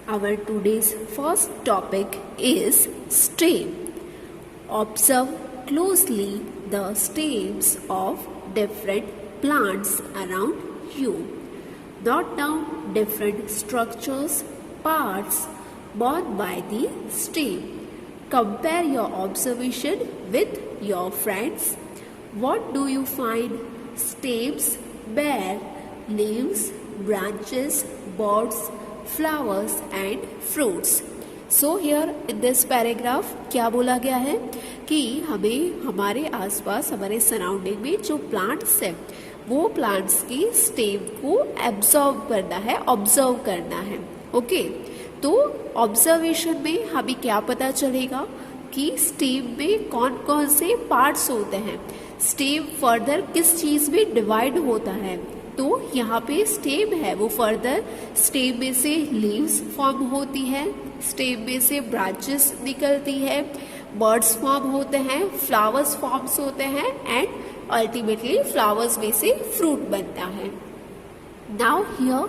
Our today's first topic is stem. Observe closely the stems of different plants around you. Note down different structures, parts borne by the stem. Compare your observation with your friends. What do you find? Stems bear leaves, branches, buds, flowers and fruits. So here in this paragraph क्या बोला गया है कि हमें हमारे आसपास हमारे surrounding में जो प्लांट्स है वो प्लांट्स की स्टेम को एब्जॉर्व करना है, ऑब्जर्व करना है. ओके, तो ऑब्जर्वेशन में हमें क्या पता चलेगा कि स्टेम में कौन कौन से पार्ट्स होते हैं, स्टेम फर्दर किस चीज़ में डिवाइड होता है. तो यहाँ पे स्टेम है वो फर्दर स्टेम में से लीव्स फॉर्म होती है, स्टेम में से ब्रांचेस निकलती है, बर्ड्स फॉर्म होते हैं, फ्लावर्स फॉर्म्स होते हैं एंड अल्टीमेटली फ्लावर्स में से फ्रूट बनता है. Now here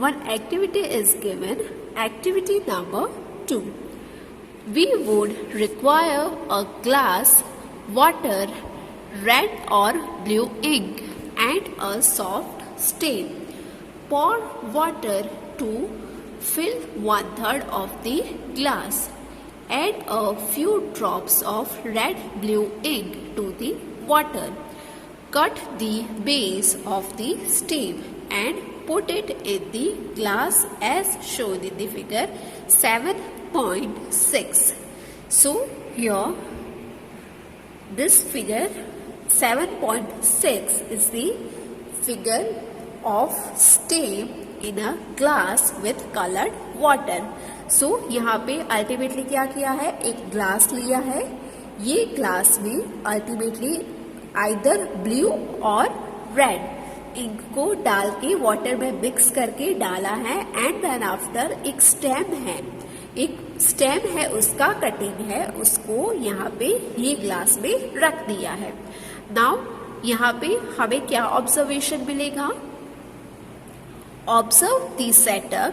one activity is given. Activity number 2. We would require a glass, water, red or blue ink and a soft stain. Pour water to fill 1/3 of the glass. Add a few drops of red blue ink to the water. Cut the base of the stem and put it in the glass as shown in the figure 7.6. So here this figure 7.6 is the figure of stem in a glass with colored water. So यहाँ पे ultimately क्या किया है, एक glass लिया है, ये glass में अल्टीमेटली आइदर ब्लू और रेड इंक को डाल के वाटर में मिक्स करके डाला है एंड देन आफ्टर एक स्टेम है उसका कटिंग है, उसको यहाँ पे ये ग्लास में रख दिया है. नाउ यहाँ पे हमें क्या ऑब्जर्वेशन मिलेगा? Observe the setup.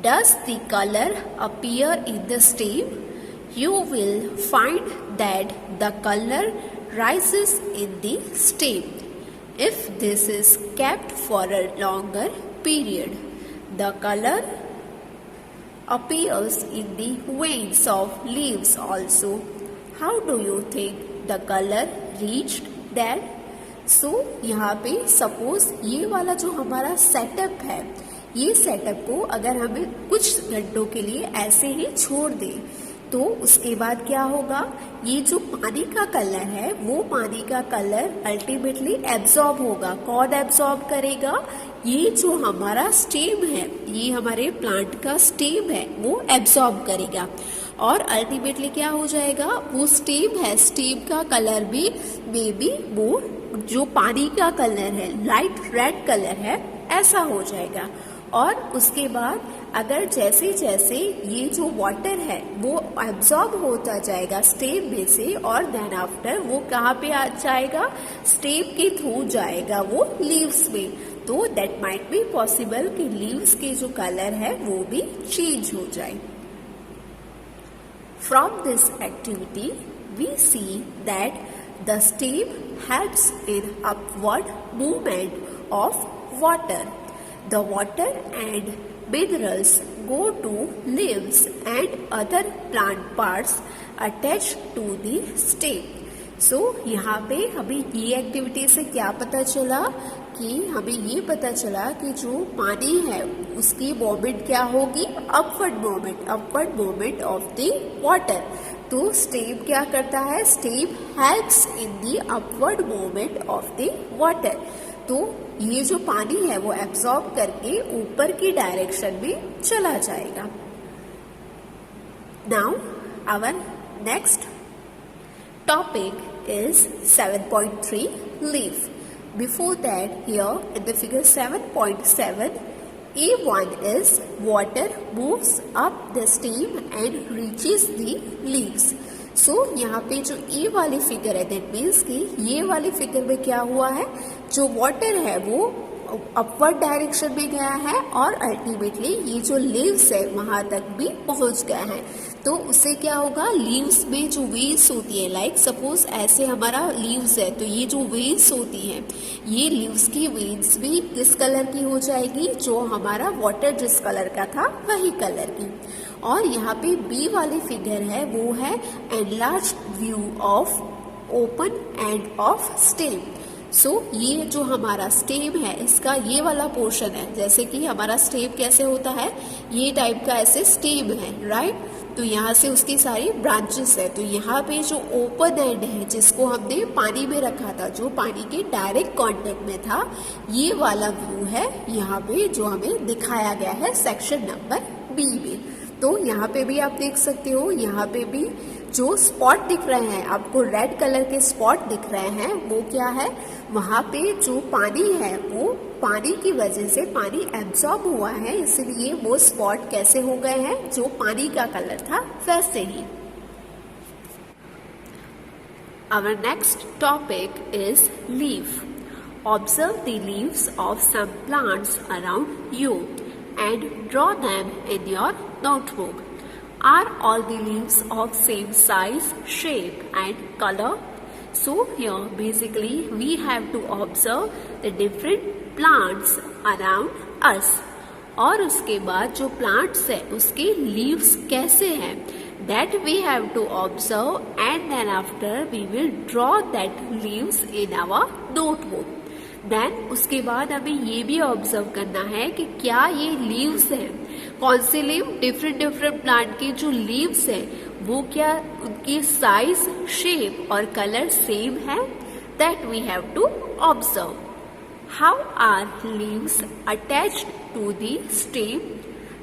Does the colour appear in the stem? You will find that the colour rises in the stem. If this is kept for a longer period, the color appears in the veins of leaves also. How do you think the color reached there? So यहाँ पे suppose ये वाला जो हमारा setup है, ये setup को अगर हमें कुछ घंटों के लिए ऐसे ही छोड़ दें तो उसके बाद क्या होगा, ये जो पानी का कलर है वो पानी का कलर अल्टीमेटली एब्जॉर्ब होगा. कौन एब्जॉर्ब करेगा? ये जो हमारा स्टेम है, ये हमारे प्लांट का स्टेम है, वो एब्जॉर्ब करेगा और अल्टीमेटली क्या हो जाएगा, वो स्टेम है, स्टेम का कलर भी मे बी वो जो पानी का कलर है, लाइट रेड कलर है, ऐसा हो जाएगा. और उसके बाद अगर जैसे जैसे ये जो वाटर है वो एब्जॉर्ब होता जाएगा स्टेम में से और देन आफ्टर वो कहाँ पे आ जाएगा, स्टेम के थ्रू जाएगा वो लीव्स में. तो दैट माइट बी पॉसिबल कि लीव्स के जो कलर है वो भी चेंज हो जाए. From this activity we see that the stem helps in upward movement of water. The water and minerals go to leaves and other plant parts attached to the stem. So यहाँ पे हमें ये activity से क्या पता चला कि हमें ये पता चला कि जो पानी है उसकी मूवमेंट क्या होगी, upward movement of the water. तो स्टेम क्या करता है, stem helps in the upward movement of the water. तो ये जो पानी है वो एब्जॉर्ब करके ऊपर की डायरेक्शन में चला जाएगा. Now our next topic is 7.3 leaf. Before that here in the figure 7.7 A1 is water moves up the stem and reaches the leaves. सो यहाँ पे जो ए वाली फिगर है दैट मीन्स कि ये वाली फिगर में क्या हुआ है, जो वाटर है वो अपवर्ड डायरेक्शन में गया है और अल्टीमेटली ये जो लीव्स है वहां तक भी पहुंच गया है। तो उससे क्या होगा, लीव्स में जो वेन्स होती है, लाइक सपोज ऐसे हमारा लीव्स है तो ये जो वेन्स होती है, ये लीव्स की वेन्स भी किस कलर की हो जाएगी, जो हमारा वाटर जिस कलर का था वही कलर की। और यहाँ पे बी वाली फिगर है वो है enlarge view of open end of stem. So ये जो हमारा स्टेम है इसका ये वाला पोर्शन है, जैसे कि हमारा स्टेम कैसे होता है, ये टाइप का ऐसे स्टेम है, राइट। तो यहाँ से उसकी सारी ब्रांचेस है। तो यहाँ पे जो ओपन एंड है जिसको हमने पानी में रखा था, जो पानी के डायरेक्ट कांटेक्ट में था, ये वाला व्यू है यहाँ पे जो हमें दिखाया गया है सेक्शन नंबर बी में। तो यहाँ पे भी आप देख सकते हो, यहाँ पे भी जो स्पॉट दिख रहे हैं आपको, रेड कलर के स्पॉट दिख रहे हैं, वो क्या है, वहाँ पे जो पानी है वो पानी की वजह से पानी एब्जॉर्ब हुआ है, इसलिए वो स्पॉट कैसे हो गए हैं, जो पानी का कलर था वैसे ही। Our next topic is leaf. Observe the leaves of some plants around you and draw them in your notebook. Are all the leaves of same size, shape and color? So here basically we have to observe the different plants around us. और उसके बाद जो plants है उसके leaves कैसे हैं, that we have to observe and then after we will draw that leaves in our notebook. Then उसके बाद हमें ये भी ऑब्जर्व करना है कि क्या ये लीव्स हैं, कौन से लीव, डिफरेंट प्लांट के जो लीव्स हैं वो क्या उनकी साइज, शेप और कलर सेम है, that we have to observe. How are leaves attached to the stem?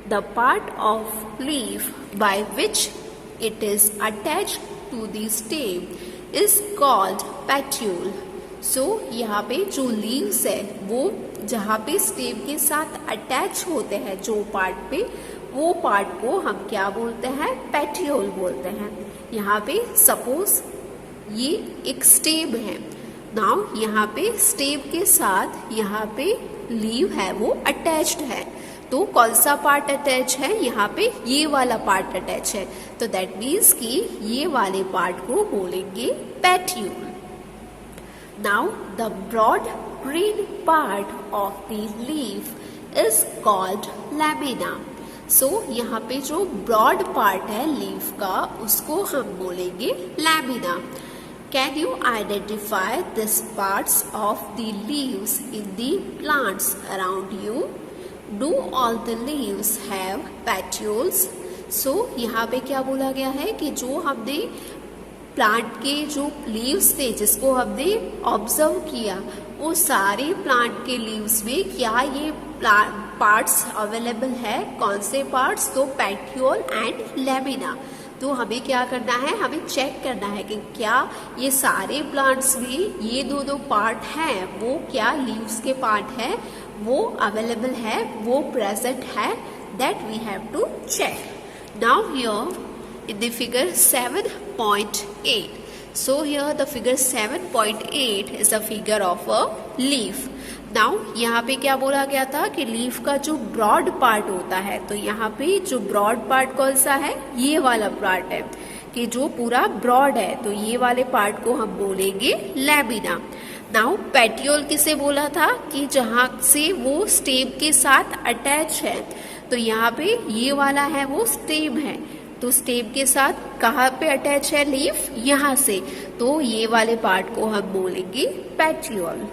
The part of leaf by which it is attached to the stem is called petiole. So यहाँ पे जो leaves है वो जहाँ पे stem के साथ अटैच होते हैं जो पार्ट पे, वो पार्ट को हम क्या बोलते हैं, पेटियोल बोलते हैं। यहाँ पे सपोज ये एक स्टेम है, नाउ यहाँ पे स्टेम के साथ यहाँ पे लीव है वो अटैच्ड है, तो कौन सा पार्ट अटैच है, यहाँ पे ये वाला पार्ट अटैच है, तो दैट मीन्स कि ये वाले पार्ट को बोलेंगे petiole. Now the broad green part of the leaf is called lamina. So यहाँ पे जो broad part है लीफ का उसको हम बोलेंगे lamina. Can you identify these parts of the leaves in the plants around you? Do all the leaves have petioles? So यहाँ पे क्या बोला गया है कि जो हमने प्लांट के जो लीव्स थे जिसको हमने ऑब्जर्व किया, वो सारे प्लांट के लीव्स में क्या ये पार्ट्स अवेलेबल है, कौन से पार्ट्स, तो पेटियोल एंड लेमिना। तो हमें क्या करना है, हमें चेक करना है कि क्या ये सारे प्लांट्स में ये दोनों पार्ट हैं, वो क्या लीव्स के पार्ट है वो अवेलेबल है, वो प्रेजेंट है, that we have to check. Now here in the figure 7.8. So here the figure 7.8 is a figure of a leaf. Now यहाँ पे क्या बोला गया था कि लीफ का जो ब्रॉड पार्ट होता है, तो यहाँ पे जो ब्रॉड पार्ट कौन सा है, ये वाला पार्ट है कि जो पूरा ब्रॉड है, तो ये वाले पार्ट को हम बोलेंगे लैमिना। नाउ पेटियोल किसे बोला था कि जहाँ से वो स्टेम के साथ अटैच है, तो यहाँ पे ये वाला है वो स्टेम है, तो स्टेम के साथ कहाँ पे अटैच है लीफ, यहाँ से, तो ये वाले पार्ट को हम बोलेंगे petiole.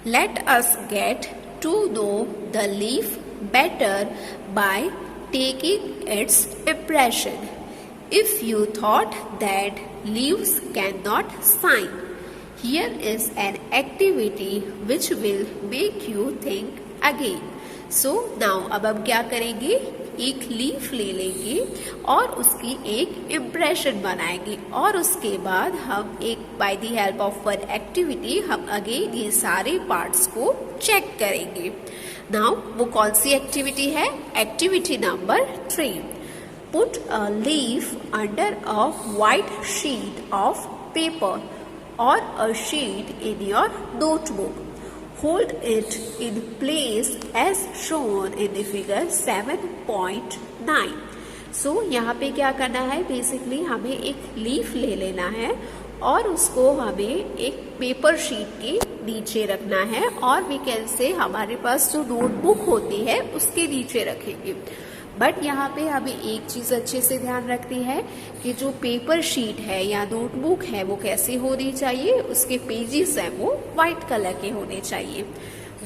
Let us get to know the leaf better by taking its impression. If you thought that leaves can not sign, here is an activity which will make you think again. So now अब हम क्या करेंगे, एक leaf ले लेंगे और उसकी एक इम्प्रेशन बनाएंगे, और उसके बाद हम एक by the help of one activity हम अगेन ये सारे पार्ट्स को चेक करेंगे। नाउ वो कौन सी एक्टिविटी है, activity number 3। Put a leaf under a white sheet of paper or a sheet in your notebook. Hold it in place as shown in the figure 7.9. So यहाँ पे क्या करना है, बेसिकली हमें एक लीफ ले लेना है और उसको हमें एक पेपर शीट के नीचे रखना है, और वी कैन से हमारे पास जो नोटबुक होती है उसके नीचे रखेंगे। बट यहाँ पे हमें एक चीज अच्छे से ध्यान रखनी है कि जो पेपर शीट है या नोटबुक है वो कैसी होनी चाहिए, उसके पेजेस हैं वो व्हाइट कलर के होने चाहिए।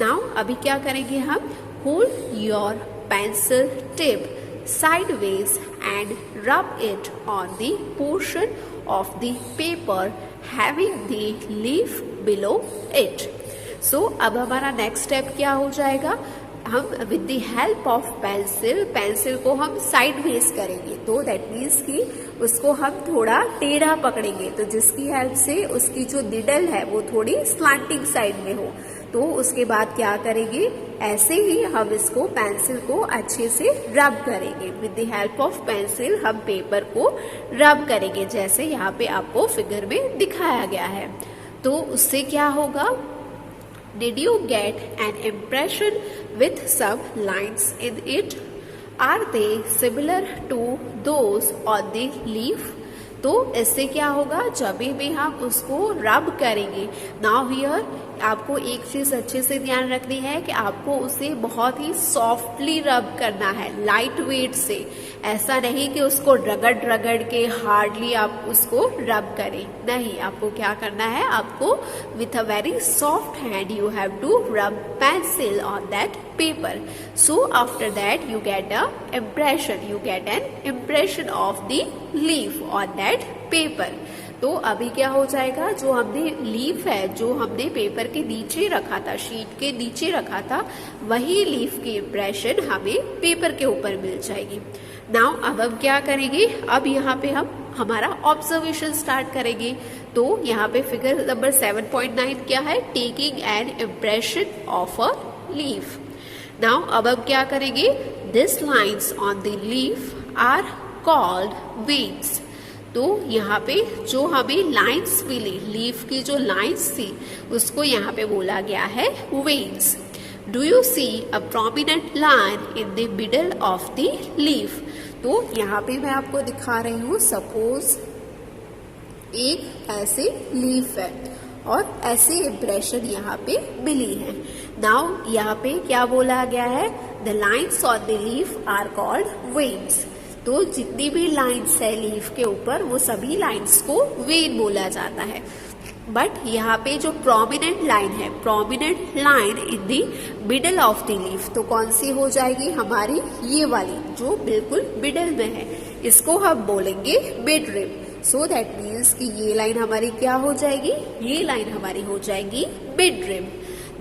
नाउ अभी क्या करेंगे हम, hold your pencil tip sideways and rub it on the portion of the paper having the leaf below it. So अब हमारा नेक्स्ट स्टेप क्या हो जाएगा, हम with the help of pencil को हम साइडवेज करेंगे, तो दैट मीन्स कि उसको हम थोड़ा टेढ़ा पकड़ेंगे, तो जिसकी हेल्प से उसकी जो निडल है वो थोड़ी स्लांटिंग साइड में हो। तो उसके बाद क्या करेंगे, ऐसे ही हम इसको पेंसिल को अच्छे से रब करेंगे। With the help of pencil हम पेपर को रब करेंगे, जैसे यहाँ पे आपको फिगर में दिखाया गया है। तो उससे क्या होगा, Did you get an impression with some lines in it? Are they similar to those on the leaf? तो इससे क्या होगा, जब भी हम उसको रब करेंगे, नाउ हियर आपको एक चीज अच्छे से ध्यान रखनी है कि आपको उसे बहुत ही सॉफ्टली रब करना है, लाइट वेट से। ऐसा नहीं कि उसको रगड़ के हार्डली आप उसको रब करें, नहीं, आपको क्या करना है, आपको with a very soft hand you have to rub pencil on that paper. So after that you get an impression of the leaf on that paper. तो अभी क्या हो जाएगा, जो हमने लीफ है, जो हमने पेपर के नीचे रखा था, शीट के नीचे रखा था, वही लीफ की इम्प्रेशन हमें पेपर के ऊपर मिल जाएगी। नाउ अब हम क्या करेंगे, अब यहाँ पे हम हमारा ऑब्जर्वेशन स्टार्ट करेंगे। तो यहाँ पे फिगर नंबर 7.9 क्या है, taking an impression of a leaf. Now अब हम क्या करेंगे, this lines on the leaf are called veins. तो यहाँ पे जो हमें लाइन्स मिली, लीफ की जो लाइन्स थी उसको यहाँ पे बोला गया है veins. Do you see a prominent line in the middle of the leaf. तो यहाँ पे मैं आपको दिखा रही हूँ, सपोज एक ऐसे लीफ है और ऐसे इम्प्रेशन यहाँ पे मिली है। नाउ यहाँ पे क्या बोला गया है, the lines on the leaf are called veins. तो जितनी भी लाइन्स है लीफ के ऊपर वो सभी लाइन्स को वेन बोला जाता है। बट यहाँ पे जो प्रोमिनेंट लाइन है, prominent line in the middle of the leaf, तो कौन सी हो जाएगी, हमारी ये वाली जो बिल्कुल मिडल में है, इसको हम बोलेंगे mid rib. So that means कि ये लाइन हमारी क्या हो जाएगी, ये लाइन हमारी हो जाएगी mid rib.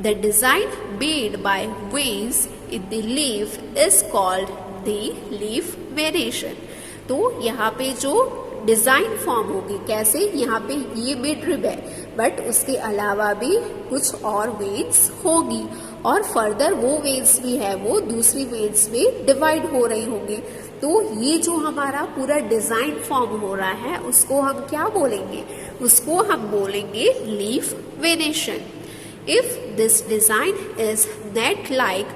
The design made by veins in the leaf is called the leaf variation. तो यहाँ पे जो डिजाइन फॉर्म होगी, कैसे, यहाँ पे ये मिड रिब है बट उसके अलावा भी कुछ और वेन्स होगी, और फर्दर वो वेन्स भी है वो दूसरी वेन्स में डिवाइड हो रही होंगी। तो ये जो हमारा पूरा डिजाइन फॉर्म हो रहा है उसको हम क्या बोलेंगे, उसको हम बोलेंगे leaf venation. If this design is net like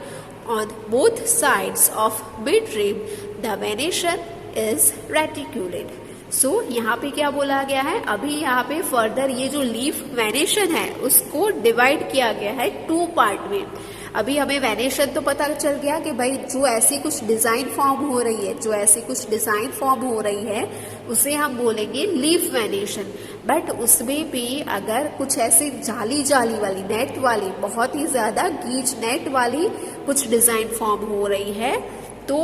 on both sides of mid-rib, the venation is reticulate. So यहाँ पे क्या बोला गया है, अभी यहाँ पे फर्दर ये जो लीफ वेनेशन है उसको डिवाइड किया गया है 2 पार्ट में। अभी हमें वेनेशन तो पता चल गया कि भाई जो ऐसी कुछ डिजाइन फॉर्म हो रही है, जो ऐसी कुछ डिजाइन फॉर्म हो रही है उसे हम बोलेंगे लीफ वेनेशन। बट उसमें भी अगर कुछ ऐसी जाली वाली, नेट वाली, बहुत ही ज्यादा गीच नेट वाली कुछ डिजाइन फॉर्म हो रही है तो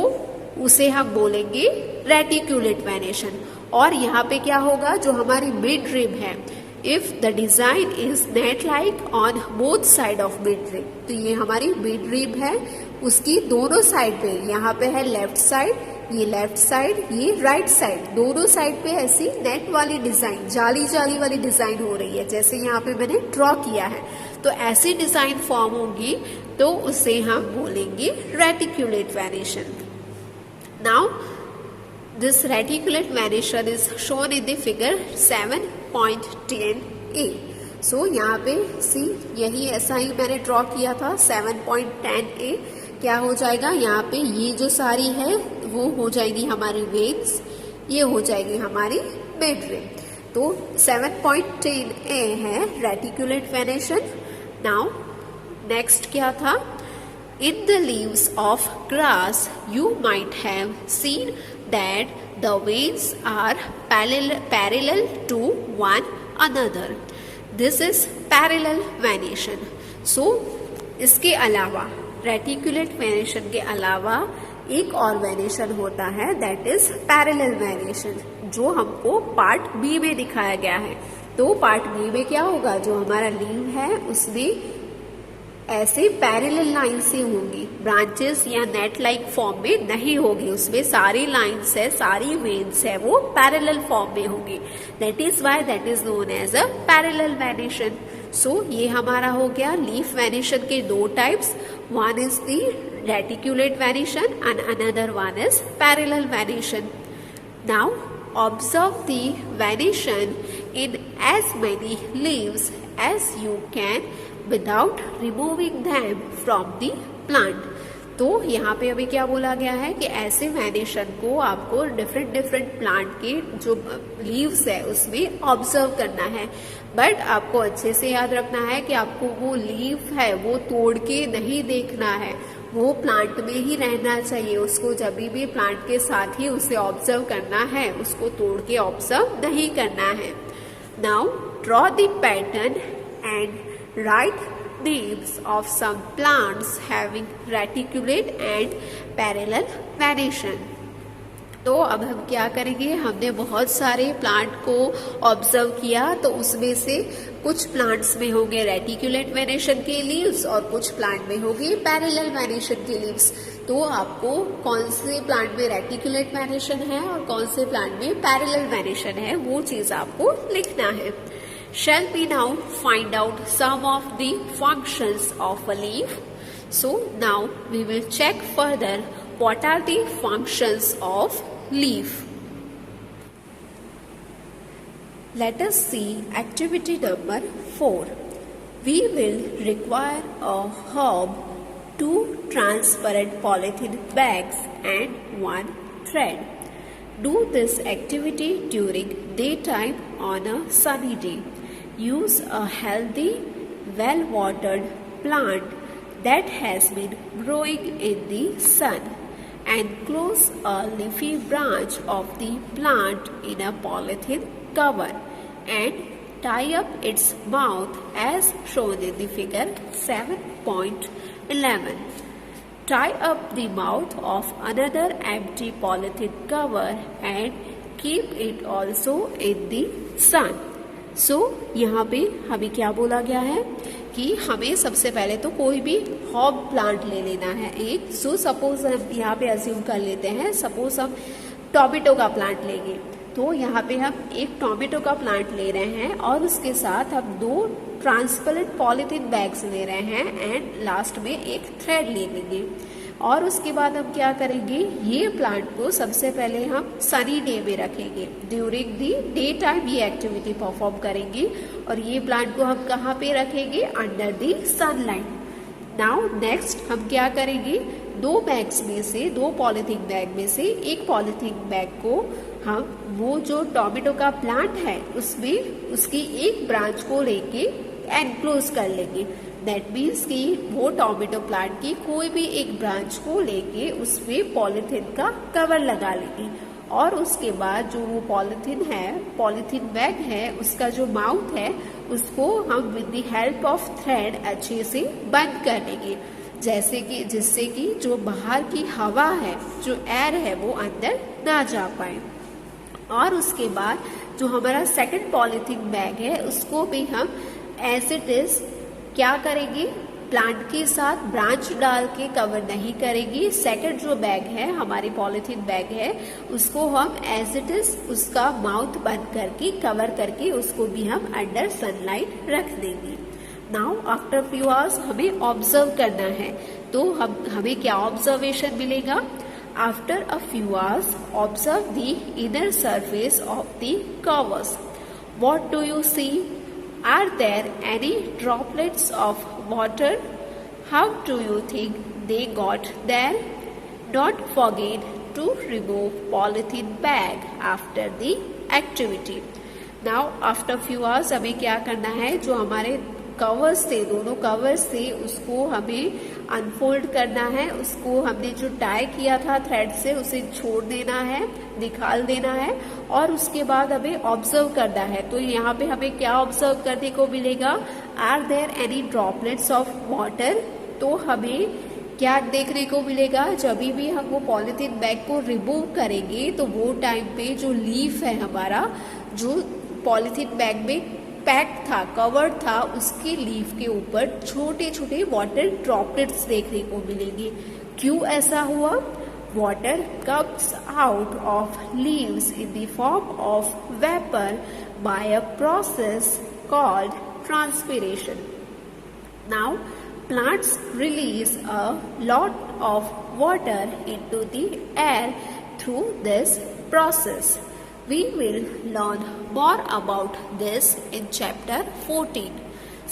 उसे हम बोलेंगे रेटिक्यूलेट वेनेशन। और यहाँ पे क्या होगा, जो हमारी मिड रिब है, if the design is net like on both side of mid rib, तो ये हमारी मिड रिब है, उसकी दोनों साइड पे, यहाँ पे है लेफ्ट साइड, ये लेफ्ट साइड, ये राइट साइड, दोनों साइड पे ऐसी नेट वाली डिजाइन, जाली वाली डिजाइन हो रही है, जैसे यहाँ पे मैंने ड्रॉ किया है। तो ऐसी डिजाइन फॉर्म होगी तो उसे हम बोलेंगे reticulate venation. Now this reticulate venation is shown in the figure 7.10 A. So यहाँ पे सी यही ऐसा ही मैंने ड्रॉ किया था 7.10A क्या हो जाएगा, यहाँ पे ये जो सारी है वो हो जाएगी हमारी वेन्स, ये हो जाएगी हमारी मेम्ब्रेन। तो 7.10A है रेटिकुलेट वेनेशन। नाउ नेक्स्ट क्या था, in the leaves of grass you might have seen that the veins are parallel to one another. This is parallel venation. So इसके अलावा रेटिकुलेट वेनेशन के अलावा एक और वेनेशन होता है दैट इज पैरेलल वेनेशन, जो हमको पार्ट बी में दिखाया गया है। तो पार्ट बी में क्या होगा, जो हमारा लीव है उसमें ऐसे पैरेलल लाइन से होंगी, ब्रांचेस या नेट लाइक फॉर्म में नहीं होगी, उसमें सारी लाइन्स है, सारी वेन्स है वो पैरेलल फॉर्म में होंगी। That is why that is known as a parallel venation. So ये हमारा हो गया लीफ वेनेशन के दो types, one is the reticulate venation and another one is parallel venation. Now observe the venation in as many leaves as you can without removing them from the plant। तो यहाँ पे अभी क्या बोला गया है कि ऐसे वेनेशन को आपको डिफरेंट डिफरेंट प्लांट के जो लीव्स है उसमें ऑब्जर्व करना है, बट आपको अच्छे से याद रखना है कि आपको वो लीव है वो तोड़ के नहीं देखना है, वो प्लांट में ही रहना चाहिए, उसको जब भी प्लांट के साथ ही उसे ऑब्जर्व करना है, उसको तोड़ के ऑब्जर्व नहीं करना है। Now draw the pattern and right names of some plants having reticulate and parallel venation। तो अब हम क्या करेंगे, हमने बहुत सारे प्लांट को ऑब्जर्व किया, तो उसमें से कुछ प्लांट्स में होंगे रेटिकुलेट वेनेशन के लीव्स और कुछ प्लांट में होंगे पैरेलल वेनेशन के लीव्स। तो आपको कौन से प्लांट में रेटिकुलेट वेनेशन है और कौन से प्लांट में पैरेलल वेनेशन है वो चीज आपको लिखना है। Shall we now find out some of the functions of a leaf? So now we will check further what are the functions of leaf. Let us see activity number 4. We will require a hob, 2 transparent polythene bags and 1 thread. Do this activity during daytime on a sunny day. Use a healthy, well-watered plant that has been growing in the sun and close a leafy branch of the plant in a polythene cover and tie up its mouth as shown in the figure 7.11. Tie up the mouth of another empty polythene cover and keep it also in the sun. सो यहाँ पे हमें क्या बोला गया है कि हमें सबसे पहले तो कोई भी हॉब प्लांट ले लेना है एक। सो सपोज हम यहाँ पे अज्यूम कर लेते हैं, सपोज हम टोमेटो का प्लांट लेंगे, तो यहाँ पे हम एक टोमेटो का प्लांट ले रहे हैं और उसके साथ हम 2 ट्रांसपेरेंट पॉलीथीन बैग्स ले रहे हैं एंड लास्ट में एक थ्रेड ले लेंगे। और उसके बाद हम क्या करेंगे, ये प्लांट को सबसे पहले हम सनी डे में रखेंगे, ड्यूरिंग दी डे टाइम ये एक्टिविटी परफॉर्म करेंगे और ये प्लांट को हम कहाँ पे रखेंगे, under the sunlight. Now next हम क्या करेंगे, 2 बैग्स में से 2 पॉलीथीन बैग में से एक पॉलीथीन बैग को हम वो जो टोमेटो का प्लांट है उसमें उसकी एक ब्रांच को लेके एनक्लोज कर लेंगे। दैट मीन्स कि वो टोमेटो प्लांट की कोई भी एक ब्रांच को लेके उसमें पॉलीथीन का कवर लगा लेंगे और उसके बाद जो वो पॉलीथीन बैग है उसका जो माउथ है उसको हम with the help of thread अच्छे से बंद कर लेंगे, जिससे कि जो बाहर की हवा है, जो एयर है वो अंदर ना जा पाए। और उसके बाद जो हमारा सेकंड पॉलीथीन बैग है उसको भी हम एज इट इज क्या करेंगे, प्लांट के साथ ब्रांच डाल के कवर नहीं करेंगे। सेकंड जो बैग है हमारी पॉलीथीन बैग है उसको हम एज इट इज उसका माउथ बंद करके कवर करके उसको भी हम अंडर सनलाइट रख देंगे। नाउ आफ्टर फ्यू आवर्स हमें ऑब्जर्व करना है, तो हमें क्या ऑब्जर्वेशन मिलेगा, after a few hours observe the inner surface of the covers. What do you see, Are there any droplets of water? How do you think they got there? Don't forget to remove polythene bag after the activity. Now after few hours हमें क्या करना है, जो हमारे covers थे, दोनों covers थे, उसको हमें अनफोल्ड करना है. उसको हमने जो टाई किया था थ्रेड से उसे छोड़ देना है, निकाल देना है, और उसके बाद हमें ऑब्जर्व करना है. तो यहाँ पे हमें क्या ऑब्जर्व करने को मिलेगा? Are there any droplets of water. तो हमें क्या देखने को मिलेगा? जब भी हम वो पॉलिथीन बैग को रिमूव करेंगे तो वो टाइम पे जो लीफ है हमारा, जो पॉलिथीन बैग में पैक था, कवर्ड था, उसके लीफ के ऊपर छोटे छोटे वाटर ड्रॉपलेट्स देखने को मिलेंगे. क्यों ऐसा हुआ? Water comes out of leaves in the form of vapour by a process called transpiration. Now plants release a lot of water into the air through this process. We will learn more about this in chapter 14.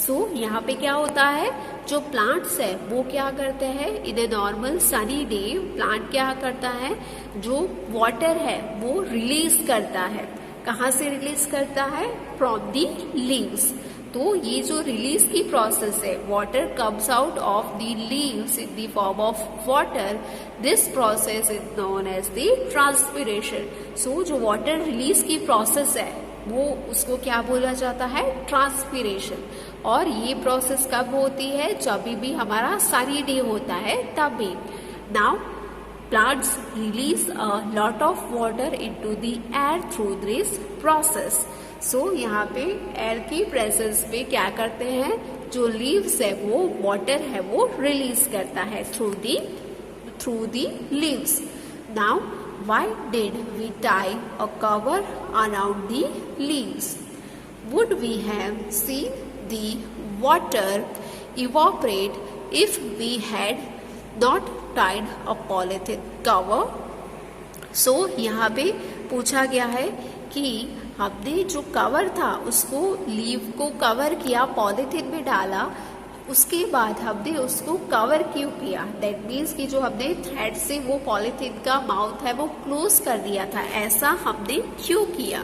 So यहाँ पे क्या होता है, जो plants है वो क्या करते हैं, in a normal sunny day plant क्या करता है, जो वाटर है वो रिलीज करता है. कहाँ से रिलीज करता है? From the leaves. तो ये जो रिलीज की प्रोसेस है, water comes out of the leaves in the form of water. This process is known as the transpiration. So जो वाटर रिलीज की प्रोसेस है वो उसको क्या बोला जाता है? ट्रांसपिरेशन. और ये प्रोसेस कब होती है? जब भी हमारा सनी डे होता है तभी. Now plants release a lot of water into the air through this process. So यहाँ पे एयर की प्रेजेंस में क्या करते हैं, जो लीव्स है वो वाटर है वो रिलीज करता है through the leaves. Now why did we tie a cover around the leaves? Would we have seen the water evaporate if we had not tied a polythene cover? So यहाँ पे पूछा गया है कि हमने जो कवर था उसको लीव को कवर किया, पॉलीथीन में डाला, उसके बाद हमने उसको कवर क्यों किया? दैट मीन्स कि जो हमने थ्रेड से वो पॉलीथीन का माउथ है वो क्लोज कर दिया था, ऐसा हमने क्यों किया?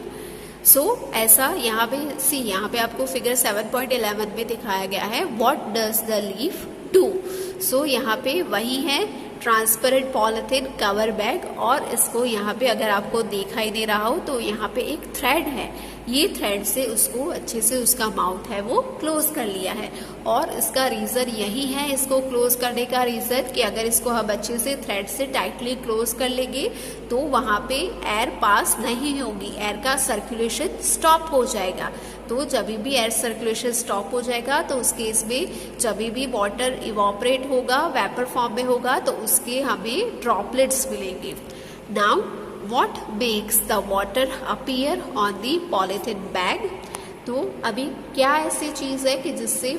ऐसा यहाँ पे यहाँ पे आपको फिगर 7.11 में दिखाया गया है. What does the leaf do? यहाँ पे वही है ट्रांसपेरेंट पॉलिथीन कवर बैग, और इसको यहाँ पे अगर आपको दिखाई दे रहा हो तो यहाँ पे एक थ्रेड है, ये थ्रेड से उसको अच्छे से उसका माउथ है वो क्लोज कर लिया है. और इसका रीजन यही है, इसको क्लोज करने का रीजन कि अगर इसको हम अच्छे से थ्रेड से टाइटली क्लोज कर लेंगे तो वहाँ पे एयर पास नहीं होगी, एयर का सर्कुलेशन स्टॉप हो जाएगा. तो जब भी एयर सर्कुलेशन स्टॉप हो जाएगा तो उस केस में जब भी वाटर इवॉपरेट होगा, वेपर फॉर्म में होगा, तो उसके हमें ड्रॉपलेट्स मिलेंगे. Now what makes the water appear on the polythene bag? तो अभी क्या ऐसी चीज है कि जिससे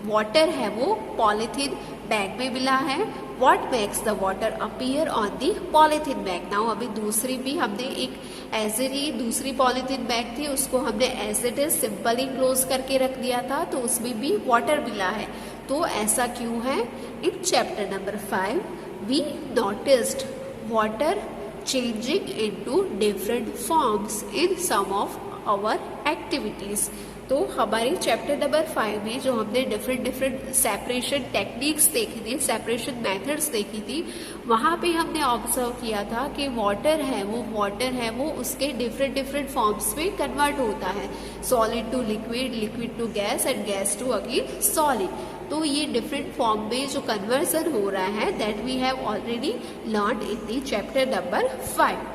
वाटर है वो पॉलीथीन बैग में मिला है? What makes the water appear on the polythene bag? Now अभी दूसरी भी हमने एक ऐसे ही दूसरी पॉलीथीन बैग थी, उसको हमने as it is simply close करके रख दिया था, तो उसमें भी वाटर मिला है. तो ऐसा क्यों है? In chapter number 5 we noticed water changing into different forms in some of our activities. तो हमारे चैप्टर नंबर 5 में जो हमने डिफरेंट सेपरेशन टेक्निक्स देखी थी, सेपरेशन मेथड्स देखी थी, वहाँ पे हमने ऑब्जर्व किया था कि वाटर है वो उसके डिफरेंट फॉर्म्स में कन्वर्ट होता है. Solid to liquid, liquid to gas and gas to again solid. तो ये डिफरेंट फॉर्म में जो कन्वर्जन हो रहा है that we have already learn in the chapter number 5.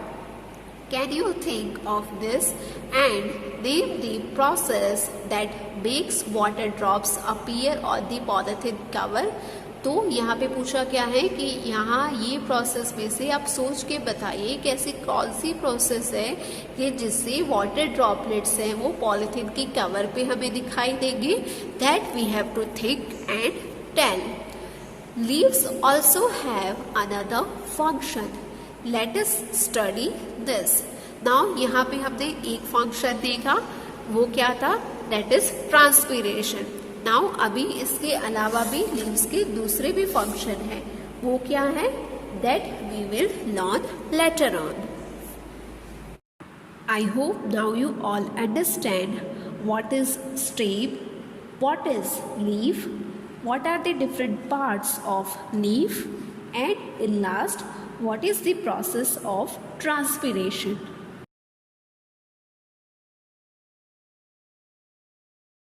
Can you think of this and name the process that makes water drops appear on the polythene cover? तो यहाँ पे पूछा क्या है कि यहाँ ये प्रोसेस में से आप सोच के बताइए कि ऐसी कौन सी प्रोसेस है कि जिससे वाटर ड्रॉपलेट्स हैं वो पॉलीथीन की कवर पे हमें दिखाई देंगे. That we have to think and tell. Leaves also have another function. Let us study this. Now यहाँ पे हमने एक फंक्शन देखा, वो क्या था? That is transpiration. नाउ अभी इसके अलावा भी लीव्स के दूसरे भी फंक्शन है. वो क्या है? That we will learn later on. I hope now you all understand what is stem, what is leaf, what are the different parts of leaf, and in last, what is the process of transpiration.